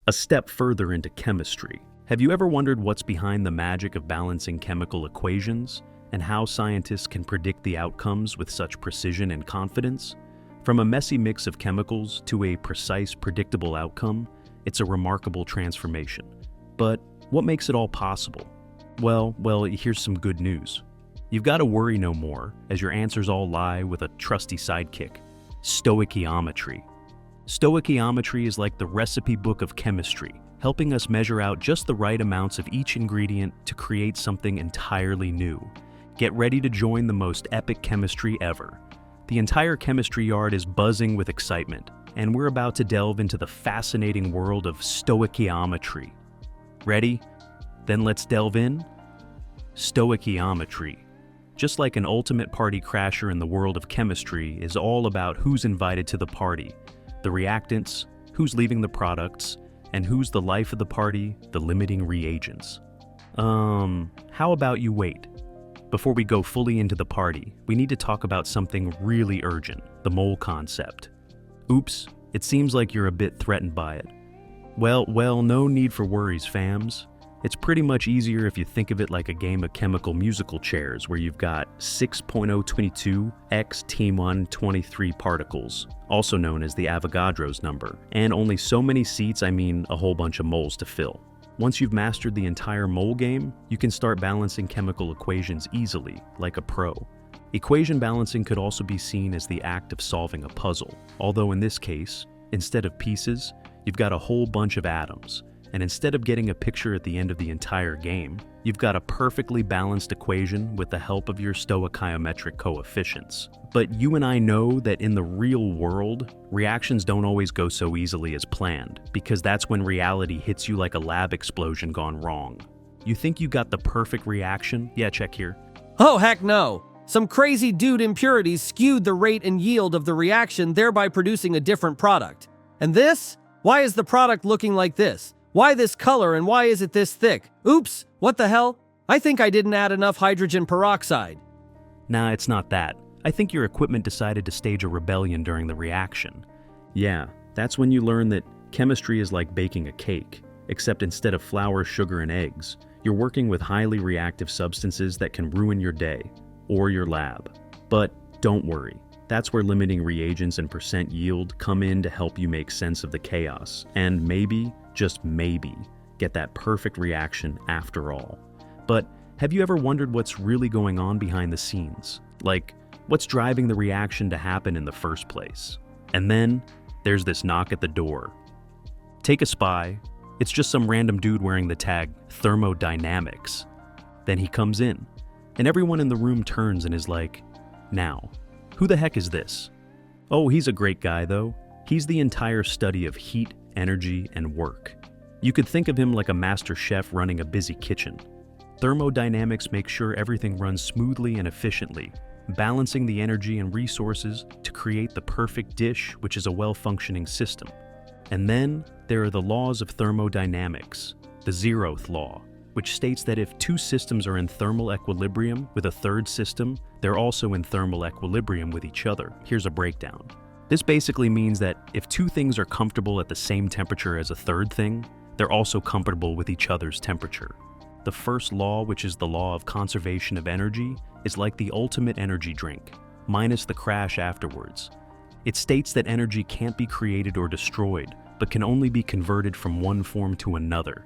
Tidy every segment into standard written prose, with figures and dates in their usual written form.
a step further into chemistry. Have you ever wondered what's behind the magic of balancing chemical equations and how scientists can predict the outcomes with such precision and confidence? From a messy mix of chemicals to a precise, predictable outcome, it's a remarkable transformation. But what makes it all possible? Well, here's some good news. You've got to worry no more, as your answers all lie with a trusty sidekick: stoichiometry. Stoichiometry is like the recipe book of chemistry, helping us measure out just the right amounts of each ingredient to create something entirely new. Get ready to join the most epic chemistry ever. The entire chemistry yard is buzzing with excitement, and we're about to delve into the fascinating world of stoichiometry. Ready? Then let's delve in. Stoichiometry, just like an ultimate party crasher in the world of chemistry, is all about who's invited to the party, the reactants, who's leaving the products, and who's the life of the party, the limiting reagents. How about you wait? Before we go fully into the party, we need to talk about something really urgent: the mole concept. Oops, it seems like you're a bit threatened by it. Well, no need for worries, fams. It's pretty much easier if you think of it like a game of chemical musical chairs where you've got 6.022 x T123 particles, also known as the Avogadro's number, and only so many seats, a whole bunch of moles to fill. Once you've mastered the entire mole game, you can start balancing chemical equations easily, like a pro. Equation balancing could also be seen as the act of solving a puzzle, although in this case, instead of pieces, you've got a whole bunch of atoms. And instead of getting a picture at the end of the entire game, you've got a perfectly balanced equation with the help of your stoichiometric coefficients. But you and I know that in the real world, reactions don't always go so easily as planned, because that's when reality hits you like a lab explosion gone wrong. You think you got the perfect reaction? Yeah, check here. Oh, heck no! Some crazy dude impurities skewed the rate and yield of the reaction, thereby producing a different product. And this? Why is the product looking like this? Why this color and why is it this thick? Oops, what the hell? I think I didn't add enough hydrogen peroxide. Nah, it's not that. I think your equipment decided to stage a rebellion during the reaction. Yeah, that's when you learn that chemistry is like baking a cake, except instead of flour, sugar, and eggs, you're working with highly reactive substances that can ruin your day, or your lab. But don't worry. That's where limiting reagents and percent yield come in to help you make sense of the chaos, and maybe, just maybe, get that perfect reaction after all. But have you ever wondered what's really going on behind the scenes? Like, what's driving the reaction to happen in the first place? And then, there's this knock at the door. Take a spy. It's just some random dude wearing the tag Thermodynamics. Then he comes in, and everyone in the room turns and is like, now, who the heck is this? Oh, he's a great guy though. He's the entire study of heat, energy, and work. You could think of him like a master chef running a busy kitchen. Thermodynamics makes sure everything runs smoothly and efficiently, balancing the energy and resources to create the perfect dish, which is a well-functioning system. And then there are the laws of thermodynamics, the zeroth law, which states that if two systems are in thermal equilibrium with a third system, they're also in thermal equilibrium with each other. Here's a breakdown. This basically means that if two things are comfortable at the same temperature as a third thing, they're also comfortable with each other's temperature. The first law, which is the law of conservation of energy, is like the ultimate energy drink, minus the crash afterwards. It states that energy can't be created or destroyed, but can only be converted from one form to another.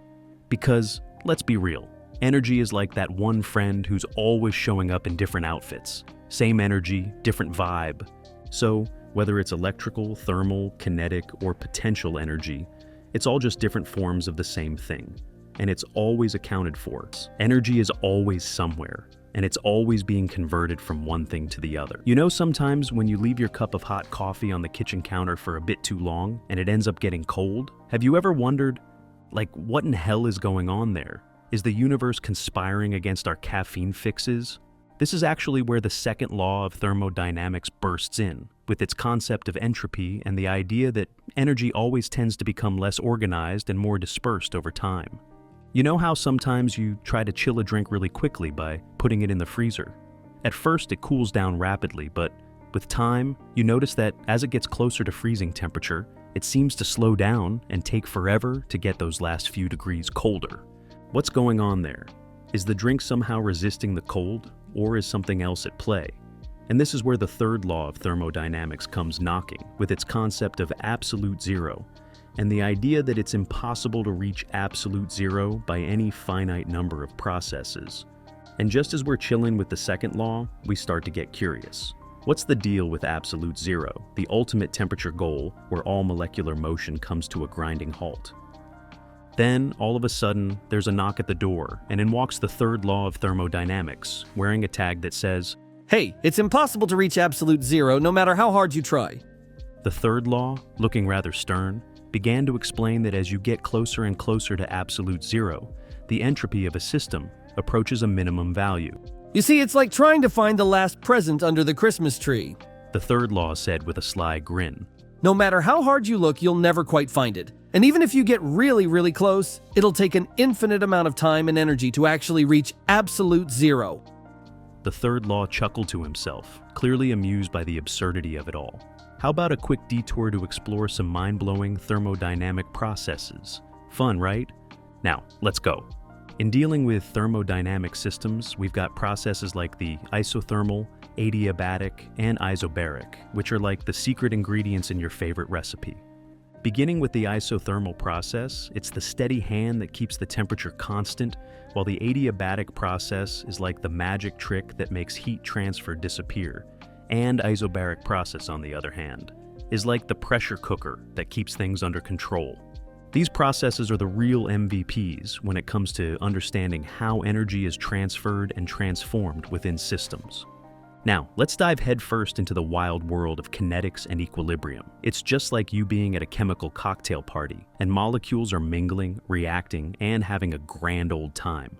Because, let's be real, energy is like that one friend who's always showing up in different outfits. Same energy, different vibe. So, whether it's electrical, thermal, kinetic, or potential energy, it's all just different forms of the same thing. And it's always accounted for. Energy is always somewhere, and it's always being converted from one thing to the other. You know, sometimes when you leave your cup of hot coffee on the kitchen counter for a bit too long, and it ends up getting cold, have you ever wondered, what in hell is going on there? Is the universe conspiring against our caffeine fixes? This is actually where the second law of thermodynamics bursts in, with its concept of entropy and the idea that energy always tends to become less organized and more dispersed over time. You know how sometimes you try to chill a drink really quickly by putting it in the freezer? At first, it cools down rapidly, but with time, you notice that as it gets closer to freezing temperature, it seems to slow down and take forever to get those last few degrees colder. What's going on there? Is the drink somehow resisting the cold, or is something else at play? And this is where the third law of thermodynamics comes knocking, with its concept of absolute zero, and the idea that it's impossible to reach absolute zero by any finite number of processes. And just as we're chilling with the second law, we start to get curious. What's the deal with absolute zero, the ultimate temperature goal where all molecular motion comes to a grinding halt? Then, all of a sudden, there's a knock at the door, and in walks the third law of thermodynamics, wearing a tag that says, Hey, it's impossible to reach absolute zero no matter how hard you try. The third law, looking rather stern, began to explain that as you get closer and closer to absolute zero, the entropy of a system approaches a minimum value. You see, it's like trying to find the last present under the Christmas tree. The third law said with a sly grin. No matter how hard you look, you'll never quite find it. And even if you get really, really close, it'll take an infinite amount of time and energy to actually reach absolute zero. The third law chuckled to himself, clearly amused by the absurdity of it all. How about a quick detour to explore some mind-blowing thermodynamic processes? Fun, right? Now, let's go. In dealing with thermodynamic systems, we've got processes like the isothermal, adiabatic, and isobaric, which are like the secret ingredients in your favorite recipe. Beginning with the isothermal process, it's the steady hand that keeps the temperature constant, while the adiabatic process is like the magic trick that makes heat transfer disappear. And isobaric process, on the other hand, is like the pressure cooker that keeps things under control. These processes are the real MVPs when it comes to understanding how energy is transferred and transformed within systems. Now, let's dive headfirst into the wild world of kinetics and equilibrium. It's just like you being at a chemical cocktail party, and molecules are mingling, reacting, and having a grand old time.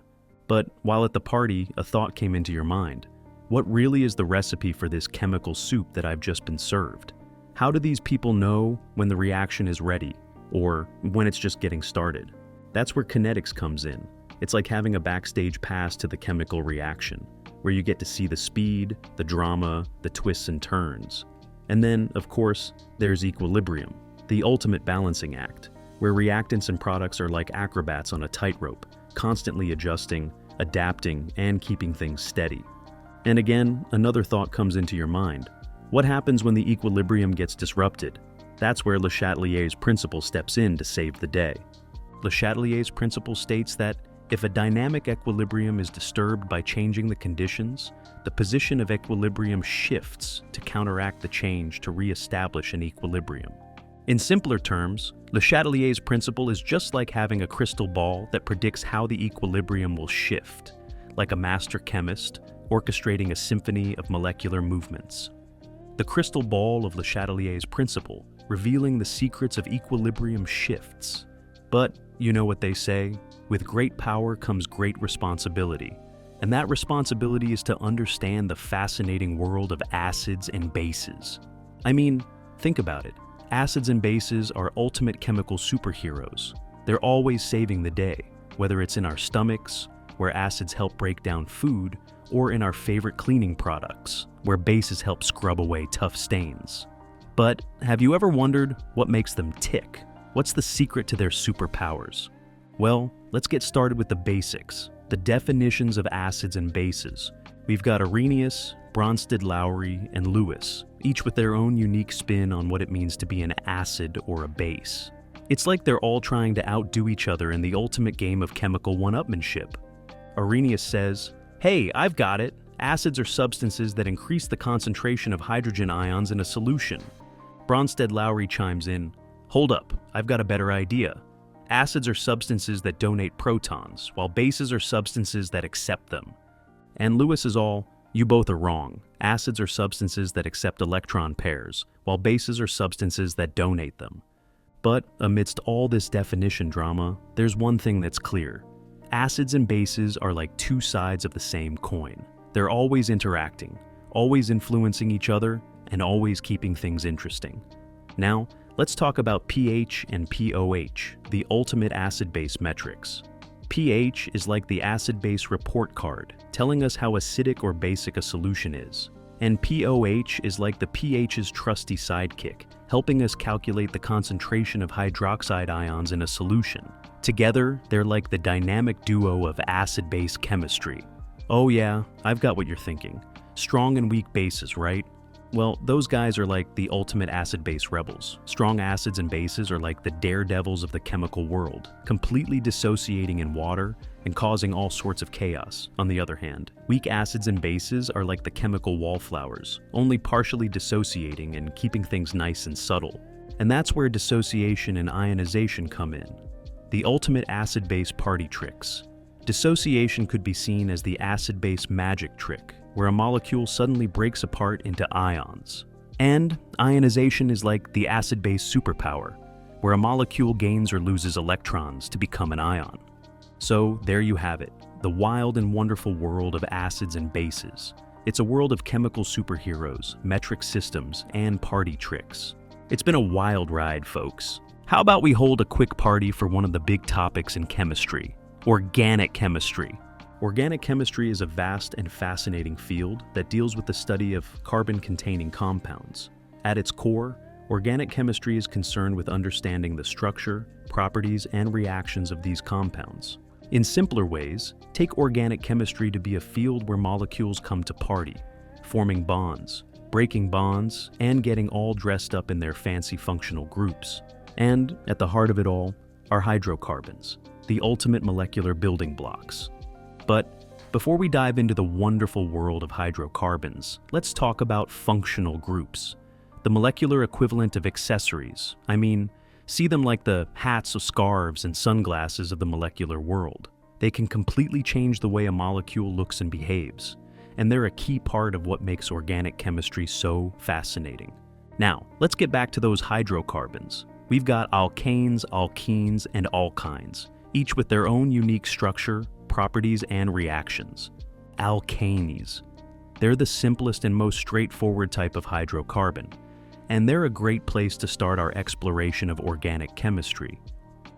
But while at the party, a thought came into your mind. What really is the recipe for this chemical soup that I've just been served? How do these people know when the reaction is ready, or when it's just getting started? That's where kinetics comes in. It's like having a backstage pass to the chemical reaction, where you get to see the speed, the drama, the twists and turns. And then, of course, there's equilibrium, the ultimate balancing act, where reactants and products are like acrobats on a tightrope, constantly adjusting, adapting, and keeping things steady. And again, another thought comes into your mind. What happens when the equilibrium gets disrupted? That's where Le Chatelier's principle steps in to save the day. Le Chatelier's principle states that if a dynamic equilibrium is disturbed by changing the conditions, the position of equilibrium shifts to counteract the change to re-establish an equilibrium. In simpler terms, Le Chatelier's principle is just like having a crystal ball that predicts how the equilibrium will shift, like a master chemist orchestrating a symphony of molecular movements. The crystal ball of Le Chatelier's principle, revealing the secrets of equilibrium shifts. But, you know what they say, with great power comes great responsibility. And that responsibility is to understand the fascinating world of acids and bases. I mean, think about it. Acids and bases are ultimate chemical superheroes. They're always saving the day, whether it's in our stomachs, where acids help break down food, or in our favorite cleaning products, where bases help scrub away tough stains. But have you ever wondered what makes them tick? What's the secret to their superpowers? Well, let's get started with the basics, the definitions of acids and bases. We've got Arrhenius, Bronsted-Lowry, and Lewis, each with their own unique spin on what it means to be an acid or a base. It's like they're all trying to outdo each other in the ultimate game of chemical one-upmanship. Arrhenius says, "Hey, I've got it. Acids are substances that increase the concentration of hydrogen ions in a solution." Bronsted-Lowry chimes in, "Hold up, I've got a better idea. Acids are substances that donate protons, while bases are substances that accept them." And Lewis is all, "You both are wrong. Acids are substances that accept electron pairs, while bases are substances that donate them." But amidst all this definition drama, there's one thing that's clear. Acids and bases are like two sides of the same coin. They're always interacting, always influencing each other, and always keeping things interesting. Now, let's talk about pH and pOH, the ultimate acid-base metrics. pH is like the acid-base report card, telling us how acidic or basic a solution is. And pOH is like the pH's trusty sidekick, helping us calculate the concentration of hydroxide ions in a solution. Together, they're like the dynamic duo of acid-base chemistry. Oh yeah, I've got what you're thinking. Strong and weak bases, right? Well, those guys are like the ultimate acid-base rebels. Strong acids and bases are like the daredevils of the chemical world, completely dissociating in water and causing all sorts of chaos. On the other hand, weak acids and bases are like the chemical wallflowers, only partially dissociating and keeping things nice and subtle. And that's where dissociation and ionization come in. The ultimate acid-base party tricks. Dissociation could be seen as the acid-base magic trick, where a molecule suddenly breaks apart into ions. And ionization is like the acid-base superpower, where a molecule gains or loses electrons to become an ion. So there you have it, the wild and wonderful world of acids and bases. It's a world of chemical superheroes, metric systems, and party tricks. It's been a wild ride, folks. How about we hold a quick party for one of the big topics in chemistry, organic chemistry. Organic chemistry is a vast and fascinating field that deals with the study of carbon-containing compounds. At its core, organic chemistry is concerned with understanding the structure, properties, and reactions of these compounds. In simpler ways, take organic chemistry to be a field where molecules come to party, forming bonds, breaking bonds, and getting all dressed up in their fancy functional groups. And, at the heart of it all, are hydrocarbons, the ultimate molecular building blocks. But before we dive into the wonderful world of hydrocarbons, let's talk about functional groups, the molecular equivalent of accessories. I mean, see them like the hats, scarves, and sunglasses of the molecular world. They can completely change the way a molecule looks and behaves, and they're a key part of what makes organic chemistry so fascinating. Now, let's get back to those hydrocarbons. We've got alkanes, alkenes, and alkynes, each with their own unique structure, properties, and reactions. Alkanes. They're the simplest and most straightforward type of hydrocarbon, and they're a great place to start our exploration of organic chemistry.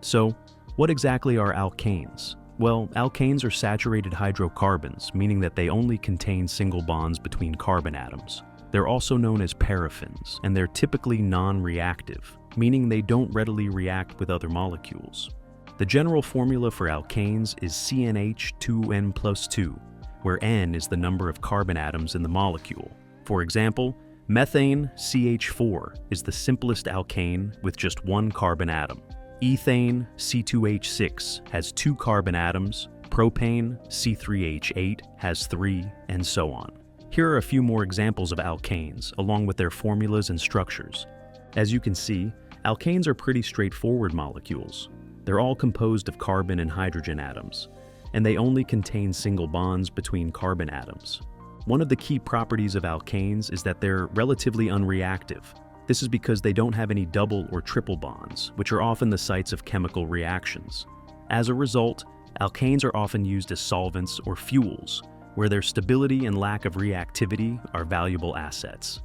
So, what exactly are alkanes? Well, alkanes are saturated hydrocarbons, meaning that they only contain single bonds between carbon atoms. They're also known as paraffins, and they're typically non-reactive, meaning they don't readily react with other molecules. The general formula for alkanes is CnH2n+2, where N is the number of carbon atoms in the molecule. For example, methane, CH4, is the simplest alkane with just one carbon atom. Ethane, C2H6, has 2 carbon atoms. Propane, C3H8, has 3, and so on. Here are a few more examples of alkanes, along with their formulas and structures. As you can see, alkanes are pretty straightforward molecules. They're all composed of carbon and hydrogen atoms, and they only contain single bonds between carbon atoms. One of the key properties of alkanes is that they're relatively unreactive. This is because they don't have any double or triple bonds, which are often the sites of chemical reactions. As a result, alkanes are often used as solvents or fuels, where their stability and lack of reactivity are valuable assets.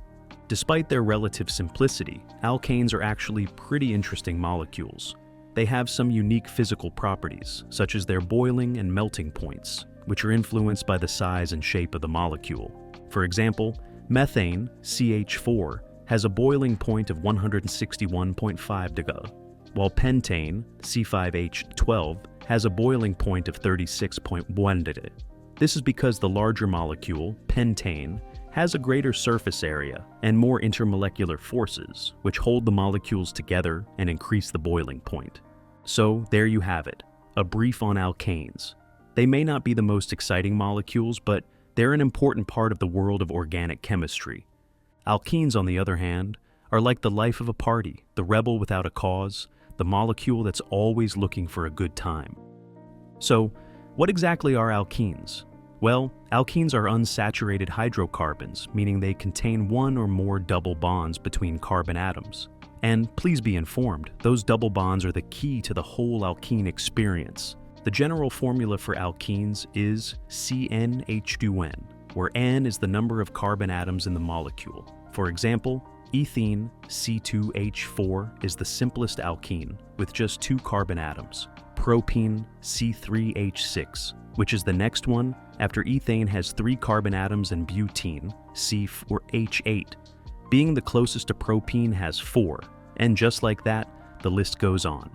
Despite their relative simplicity, alkanes are actually pretty interesting molecules. They have some unique physical properties, such as their boiling and melting points, which are influenced by the size and shape of the molecule. For example, methane, CH4, has a boiling point of 161.5 degrees, while pentane, C5H12, has a boiling point of 36.1 degrees. This is because the larger molecule, pentane, has a greater surface area and more intermolecular forces, which hold the molecules together and increase the boiling point. So there you have it, a brief on alkanes. They may not be the most exciting molecules, but they're an important part of the world of organic chemistry. Alkenes, on the other hand, are like the life of a party, the rebel without a cause, the molecule that's always looking for a good time. So, what exactly are alkenes? Well, alkenes are unsaturated hydrocarbons, meaning they contain one or more double bonds between carbon atoms. And please be informed, those double bonds are the key to the whole alkene experience. The general formula for alkenes is CnH2n, where N is the number of carbon atoms in the molecule. For example, ethene, C2H4, is the simplest alkene, with just 2 carbon atoms. Propene, C3H6, which is the next one after ethane has 3 carbon atoms, and butene, C4H8, Being the closest to propene has 4, and just like that, the list goes on.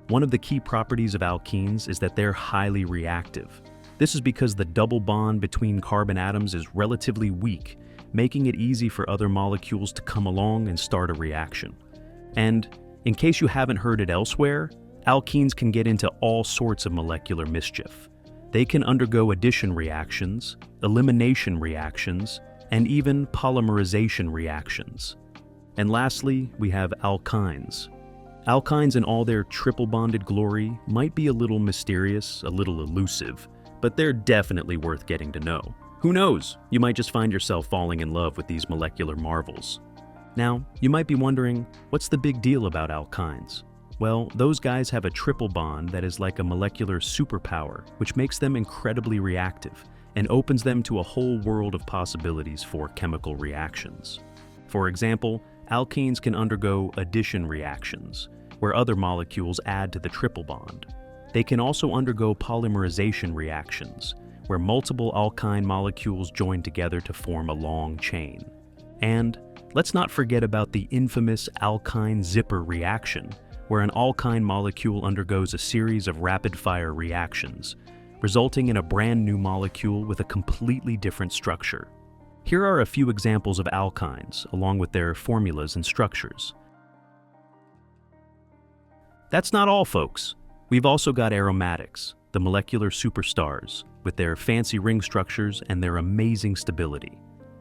One of the key properties of alkenes is that they're highly reactive. This is because the double bond between carbon atoms is relatively weak, making it easy for other molecules to come along and start a reaction. And in case you haven't heard it elsewhere, alkenes can get into all sorts of molecular mischief. They can undergo addition reactions, elimination reactions, and even polymerization reactions. And lastly, we have alkynes. Alkynes in all their triple-bonded glory might be a little mysterious, a little elusive, but they're definitely worth getting to know. Who knows, you might just find yourself falling in love with these molecular marvels. Now, you might be wondering, what's the big deal about alkynes? Well, those guys have a triple bond that is like a molecular superpower, which makes them incredibly reactive and opens them to a whole world of possibilities for chemical reactions. For example, alkenes can undergo addition reactions, where other molecules add to the triple bond. They can also undergo polymerization reactions, where multiple alkyne molecules join together to form a long chain. And let's not forget about the infamous alkyne zipper reaction, where an alkyne molecule undergoes a series of rapid-fire reactions, resulting in a brand new molecule with a completely different structure. Here are a few examples of alkynes, along with their formulas and structures. That's not all, folks. We've also got aromatics, the molecular superstars, with their fancy ring structures and their amazing stability.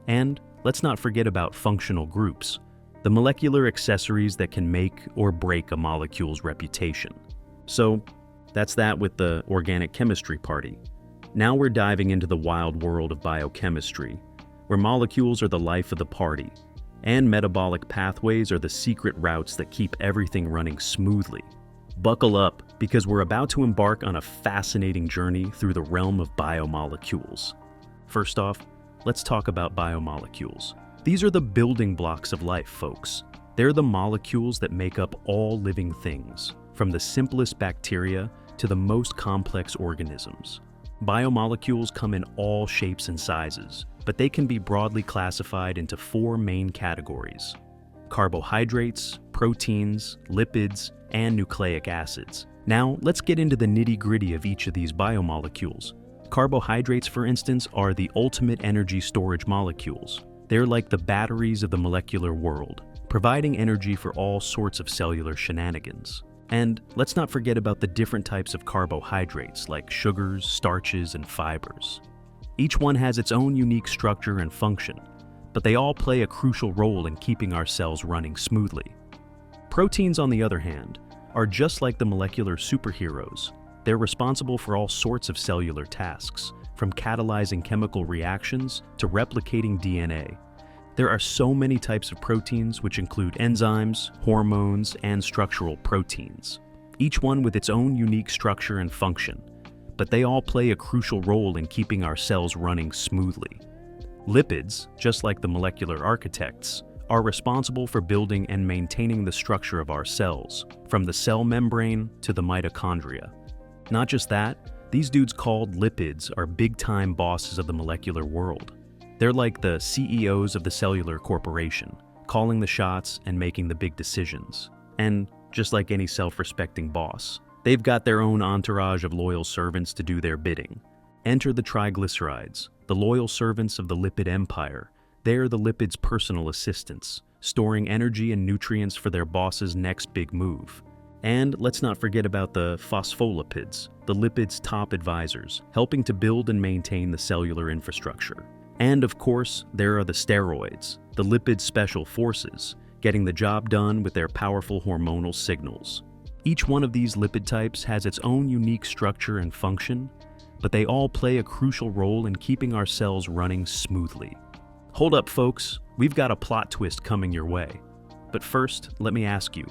And let's not forget about functional groups, the molecular accessories that can make or break a molecule's reputation. So, that's that with the organic chemistry party. Now we're diving into the wild world of biochemistry, where molecules are the life of the party, and metabolic pathways are the secret routes that keep everything running smoothly. Buckle up, because we're about to embark on a fascinating journey through the realm of biomolecules. First off, let's talk about biomolecules. These are the building blocks of life, folks. They're the molecules that make up all living things, from the simplest bacteria to the most complex organisms. Biomolecules come in all shapes and sizes, but they can be broadly classified into 4 main categories: carbohydrates, proteins, lipids, and nucleic acids. Now, let's get into the nitty-gritty of each of these biomolecules. Carbohydrates, for instance, are the ultimate energy storage molecules. They're like the batteries of the molecular world, providing energy for all sorts of cellular shenanigans. And let's not forget about the different types of carbohydrates like sugars, starches, and fibers. Each one has its own unique structure and function, but they all play a crucial role in keeping our cells running smoothly. Proteins, on the other hand, are just like the molecular superheroes. They're responsible for all sorts of cellular tasks, from catalyzing chemical reactions to replicating DNA. There are so many types of proteins, which include enzymes, hormones, and structural proteins, each one with its own unique structure and function, but they all play a crucial role in keeping our cells running smoothly. Lipids, just like the molecular architects, are responsible for building and maintaining the structure of our cells, from the cell membrane to the mitochondria. Not just that, these dudes called lipids are big-time bosses of the molecular world. They're like the CEOs of the cellular corporation, calling the shots and making the big decisions. And just like any self-respecting boss, they've got their own entourage of loyal servants to do their bidding. Enter the triglycerides, the loyal servants of the lipid empire. They're the lipids' personal assistants, storing energy and nutrients for their boss's next big move. And let's not forget about the phospholipids, the lipids' top advisors, helping to build and maintain the cellular infrastructure. And of course, there are the steroids, the lipids' special forces, getting the job done with their powerful hormonal signals. Each one of these lipid types has its own unique structure and function, but they all play a crucial role in keeping our cells running smoothly. Hold up, folks, we've got a plot twist coming your way. But first, let me ask you,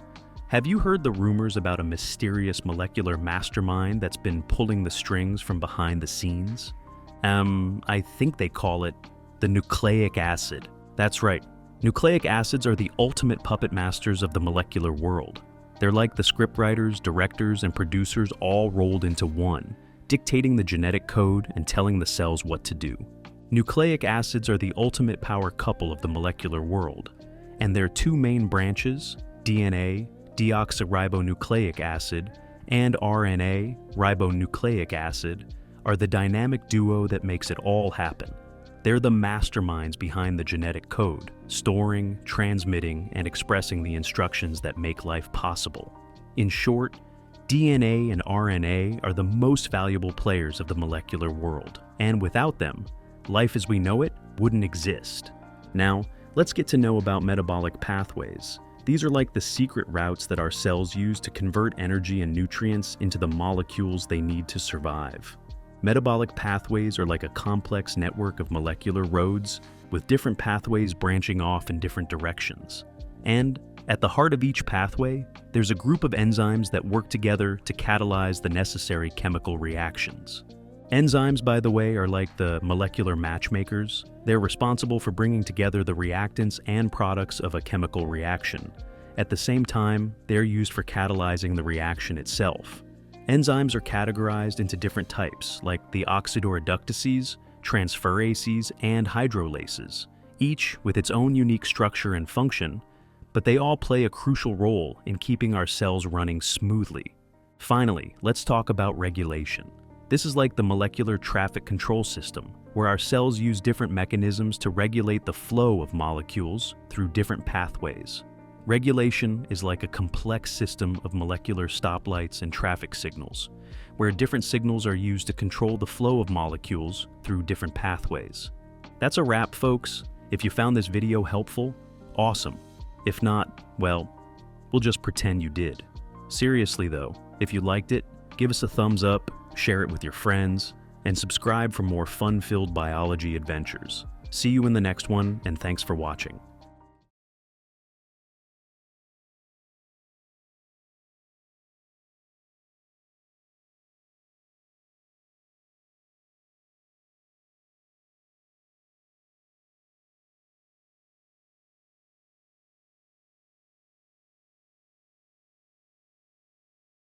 have you heard the rumors about a mysterious molecular mastermind that's been pulling the strings from behind the scenes? I think they call it the nucleic acid. That's right. Nucleic acids are the ultimate puppet masters of the molecular world. They're like the scriptwriters, directors, and producers all rolled into one, dictating the genetic code and telling the cells what to do. Nucleic acids are the ultimate power couple of the molecular world. And their two main branches, DNA, deoxyribonucleic acid, and RNA, ribonucleic acid, are the dynamic duo that makes it all happen. They're the masterminds behind the genetic code, storing, transmitting, and expressing the instructions that make life possible. In short, DNA and RNA are the most valuable players of the molecular world, and without them, life as we know it wouldn't exist. Now, let's get to know about metabolic pathways. These are like the secret routes that our cells use to convert energy and nutrients into the molecules they need to survive. Metabolic pathways are like a complex network of molecular roads, with different pathways branching off in different directions. And at the heart of each pathway, there's a group of enzymes that work together to catalyze the necessary chemical reactions. Enzymes, by the way, are like the molecular matchmakers. They're responsible for bringing together the reactants and products of a chemical reaction. At the same time, they're used for catalyzing the reaction itself. Enzymes are categorized into different types, like the oxidoreductases, transferases, and hydrolases, each with its own unique structure and function, but they all play a crucial role in keeping our cells running smoothly. Finally, let's talk about regulation. This is like the molecular traffic control system, where our cells use different mechanisms to regulate the flow of molecules through different pathways. Regulation is like a complex system of molecular stoplights and traffic signals, where different signals are used to control the flow of molecules through different pathways. That's a wrap, folks. If you found this video helpful, awesome. If not, well, we'll just pretend you did. Seriously though, if you liked it, give us a thumbs up, share it with your friends, and subscribe for more fun-filled biology adventures. See you in the next one, and thanks for watching.